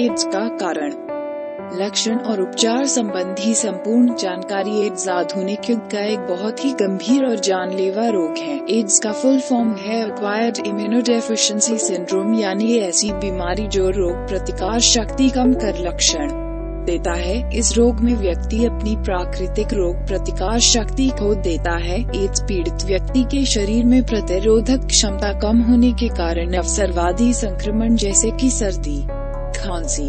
Ads का कारण, लक्षण और उपचार संबंधी संपूर्ण जानकारी। एड्स आधुनिक युग का एक बहुत ही गंभीर और जानलेवा रोग है। एड्स का फुल फॉर्म है एक्वायर्ड इम्यूनोडेफिशिएंसी सिंड्रोम, यानी ऐसी बीमारी जो रोग प्रतिकार शक्ति कम कर लक्षण देता है। इस रोग में व्यक्ति अपनी प्राकृतिक रोग प्रतिकार शक्ति खो देता है। एड्स पीड़ित व्यक्ति के शरीर में प्रतिरोधक क्षमता कम होने के कारण अवसरवादी संक्रमण जैसे कि सर्दी, खांसी,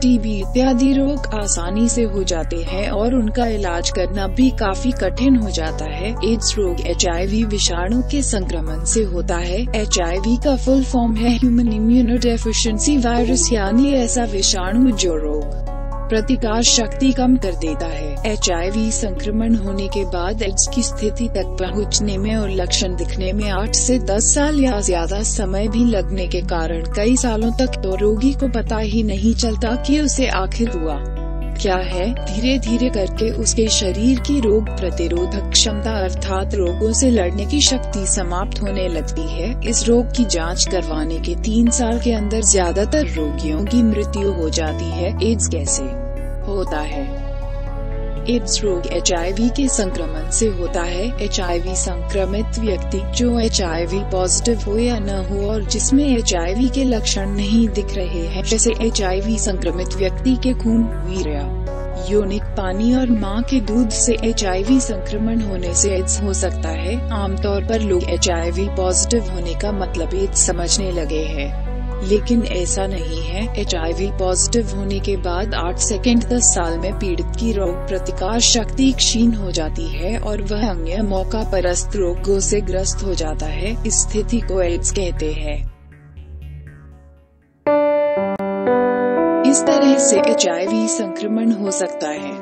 टीबी इत्यादि रोग आसानी से हो जाते हैं और उनका इलाज करना भी काफी कठिन हो जाता है। एड्स रोग HIV विषाणु के संक्रमण से होता है। HIV का फुल फॉर्म है ह्यूमन इम्यूनोडेफिशिएंसी वायरस, यानी ऐसा विषाणु जो रोग प्रतिकार शक्ति कम कर देता है। HIV संक्रमण होने के बाद एड्स की स्थिति तक पहुंचने में और लक्षण दिखने में 8 से 10 साल या ज्यादा समय भी लगने के कारण कई सालों तक तो रोगी को पता ही नहीं चलता कि उसे आखिर हुआ क्या है। धीरे धीरे करके उसके शरीर की रोग प्रतिरोधक क्षमता अर्थात रोगों से लड़ने की शक्ति समाप्त होने लगती है। इस रोग की जांच करवाने के 3 साल के अंदर ज्यादातर रोगियों की मृत्यु हो जाती है। एड्स कैसे होता है? एड्स रोग HIV के संक्रमण से होता है। HIV संक्रमित व्यक्ति जो HIV पॉजिटिव हो या न हो और जिसमें HIV के लक्षण नहीं दिख रहे हैं, जैसे HIV संक्रमित व्यक्ति के खून, वीर्य, योनिक पानी और मां के दूध से HIV संक्रमण होने से एड्स हो सकता है। आमतौर पर लोग HIV पॉजिटिव होने का मतलब एड्स समझने लगे हैं, लेकिन ऐसा नहीं है। HIV पॉजिटिव होने के बाद 8 से 10 साल में पीड़ित की रोग प्रतिकार शक्ति क्षीण हो जाती है और वह अन्य मौका परस्त रोगों से ग्रस्त हो जाता है। इस स्थिति को एड्स कहते हैं। इस तरह से HIV संक्रमण हो सकता है।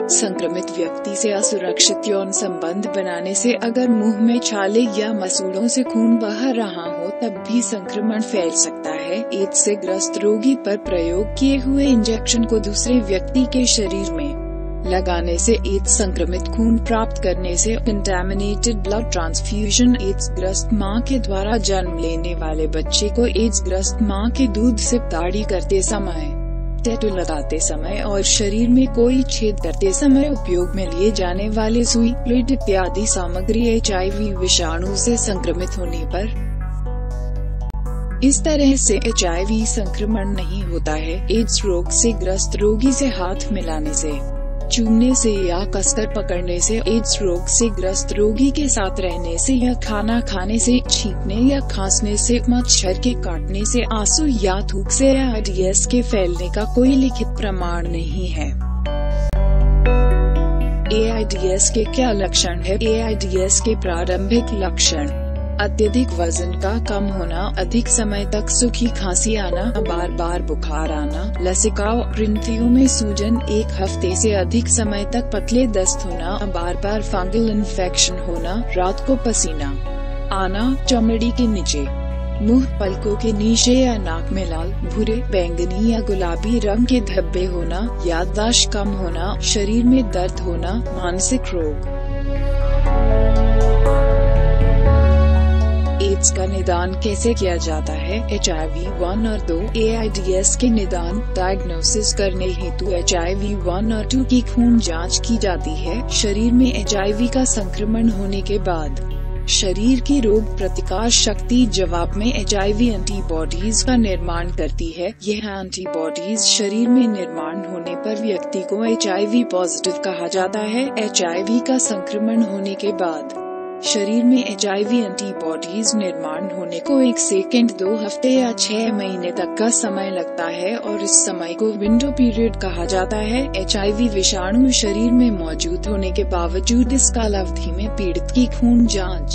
संक्रमित व्यक्ति से असुरक्षित यौन संबंध बनाने से, अगर मुंह में छाले या मसूड़ों से खून बह रहा हो तब भी संक्रमण फैल सकता है। एड्स से ग्रस्त रोगी पर प्रयोग किए हुए इंजेक्शन को दूसरे व्यक्ति के शरीर में लगाने से, एड्स संक्रमित खून प्राप्त करने से, कंटामिनेटेड ब्लड ट्रांसफ्यूजन, एड्स ग्रस्त मां के द्वारा जन्म लेने वाले बच्चे को एड्स ग्रस्त मां के दूध से दाढ़ी करते समय, टैटू लगाते समय और शरीर में कोई छेद करते समय उपयोग में लिए जाने वाले सुई, प्लेट इत्यादि सामग्री HIV विषाणु से संक्रमित होने पर। इस तरह से HIV संक्रमण नहीं होता है। एड्स रोग से ग्रस्त रोगी से हाथ मिलाने से, चूमने से या कसकर पकड़ने से, एड्स रोग से ग्रस्त रोगी के साथ रहने से या खाना खाने से, छींकने या खांसने से, मच्छर के काटने से, आंसू या थूक से AIDS के फैलने का कोई लिखित प्रमाण नहीं है। AIDS के क्या लक्षण है? AIDS के प्रारंभिक लक्षण: अत्यधिक वजन का कम होना, अधिक समय तक सूखी खांसी आना, बार बार बुखार आना, लसिकाओ ग्रंथियों में सूजन, 1 हफ्ते से अधिक समय तक पतले दस्त होना, बार बार फंगल इन्फेक्शन होना, रात को पसीना आना, चमड़ी के नीचे, मुंह, पलकों के नीचे या नाक में लाल, भूरे, बैंगनी या गुलाबी रंग के धब्बे होना, याददाश्त कम होना, शरीर में दर्द होना, मानसिक रोग। एड्स का निदान कैसे किया जाता है? HIV 1 और 2 AIDS के निदान डायग्नोसिस करने हेतु HIV 1 और 2 की खून जांच की जाती है। शरीर में HIV का संक्रमण होने के बाद शरीर की रोग प्रतिकार शक्ति जवाब में HIV एंटीबॉडीज का निर्माण करती है। यह एंटीबॉडीज शरीर में निर्माण होने पर व्यक्ति को HIV पॉजिटिव कहा जाता है। HIV का संक्रमण होने के बाद शरीर में HIV एंटीबॉडीज निर्माण होने को 1 सेकंड, 2 हफ्ते या 6 महीने तक का समय लगता है और इस समय को विंडो पीरियड कहा जाता है। HIV विषाणु शरीर में मौजूद होने के बावजूद इस कालावधि में पीड़ित की खून जांच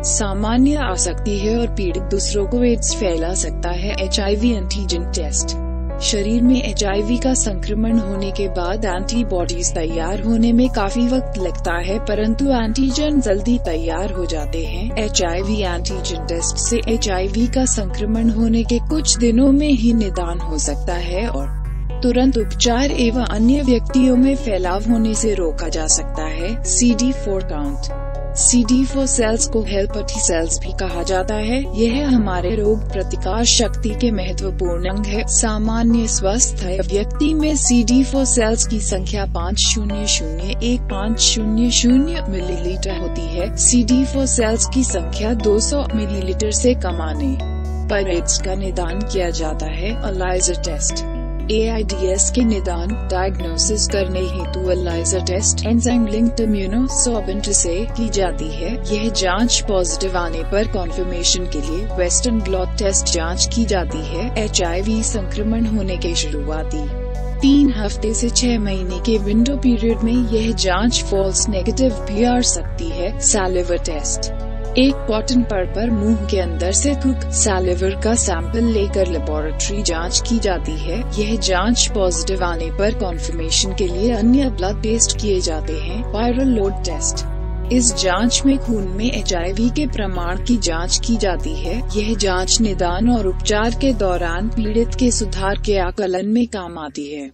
सामान्य आ सकती है और पीड़ित दूसरों को एड्स फैला सकता है। HIV एंटीजन टेस्ट: शरीर में HIV का संक्रमण होने के बाद एंटीबॉडीज तैयार होने में काफी वक्त लगता है, परंतु एंटीजन जल्दी तैयार हो जाते हैं। HIV एंटीजन टेस्ट से HIV का संक्रमण होने के कुछ दिनों में ही निदान हो सकता है और तुरंत उपचार एवं अन्य व्यक्तियों में फैलाव होने से रोका जा सकता है। CD4 काउंट: CD4 सेल्स को हेल्पर T सेल्स भी कहा जाता है। यह हमारे रोग प्रतिकार शक्ति के महत्वपूर्ण अंग है। सामान्य स्वस्थ व्यक्ति में CD4 सेल्स की संख्या 5001500 मिलीलीटर होती है। CD4 सेल्स की संख्या 200 मिलीलीटर से कम आने पर एड्स का निदान किया जाता है। ELISA टेस्ट AIDS के निदान डायग्नोसिस करने हेतु ELISA test enzyme linked immunohistochemistry से की जाती है। यह जांच पॉजिटिव आने पर कॉन्फर्मेशन के लिए वेस्टर्न ब्लॉट टेस्ट जांच की जाती है। HIV संक्रमण होने के शुरुआती 3 हफ्ते से 6 महीने के विंडो पीरियड में यह जांच फॉल्स नेगेटिव भी आ सकती है। सैलिवर टेस्ट एक कॉटन पर मुंह के अंदर से थूक सैलिवर का सैंपल लेकर लेबोरेटरी जांच की जाती है। यह जांच पॉजिटिव आने पर कॉन्फर्मेशन के लिए अन्य ब्लड टेस्ट किए जाते हैं। वायरल लोड टेस्ट इस जांच में खून में HIV के प्रमाण की जांच की जाती है। यह जांच निदान और उपचार के दौरान पीड़ित के सुधार के आकलन में काम आती है।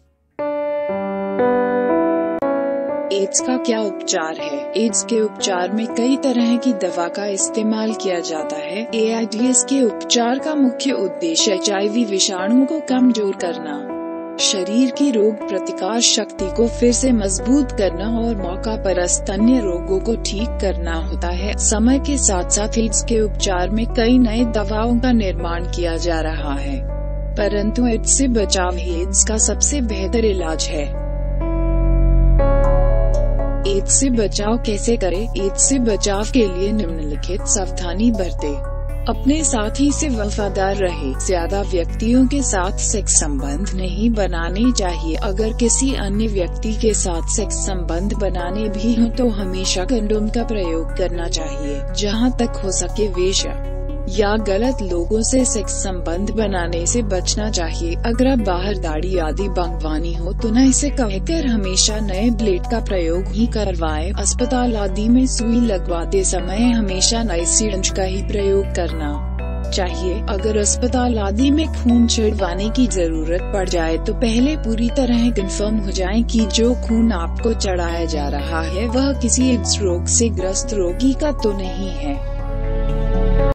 एड्स का क्या उपचार है? एड्स के उपचार में कई तरह की दवा का इस्तेमाल किया जाता है। AIDS के उपचार का मुख्य उद्देश्य HIV विषाणु को कमजोर करना, शरीर की रोग प्रतिकार शक्ति को फिर से मजबूत करना और मौका पर स्तन्य रोगों को ठीक करना होता है। समय के साथ साथ एड्स के उपचार में कई नए दवाओं का निर्माण किया जा रहा है, परंतु एड्स से बचाव ही एड्स का सबसे बेहतर इलाज है। एड्स से बचाव कैसे करें? एड्स से बचाव के लिए निम्नलिखित सावधानी बरतें। अपने साथी से वफादार रहे। ज्यादा व्यक्तियों के साथ सेक्स संबंध नहीं बनाने चाहिए। अगर किसी अन्य व्यक्ति के साथ सेक्स संबंध बनाने भी हो तो हमेशा कंडोम का प्रयोग करना चाहिए। जहां तक हो सके वेश्या या गलत लोगों से सेक्स संबंध बनाने से बचना चाहिए। अगर आप बाहर दाढ़ी आदि बंगवानी हो तो न इसे कहकर हमेशा नए ब्लेड का प्रयोग ही करवाएं। अस्पताल आदि में सुई लगवाते समय हमेशा नए सिरिंज का ही प्रयोग करना चाहिए। अगर अस्पताल आदि में खून चढ़वाने की जरूरत पड़ जाए तो पहले पूरी तरह कंफर्म हो जाए कि जो खून आपको चढ़ाया जा रहा है वह किसी एड्स रोग से ग्रस्त रोगी का तो नहीं है।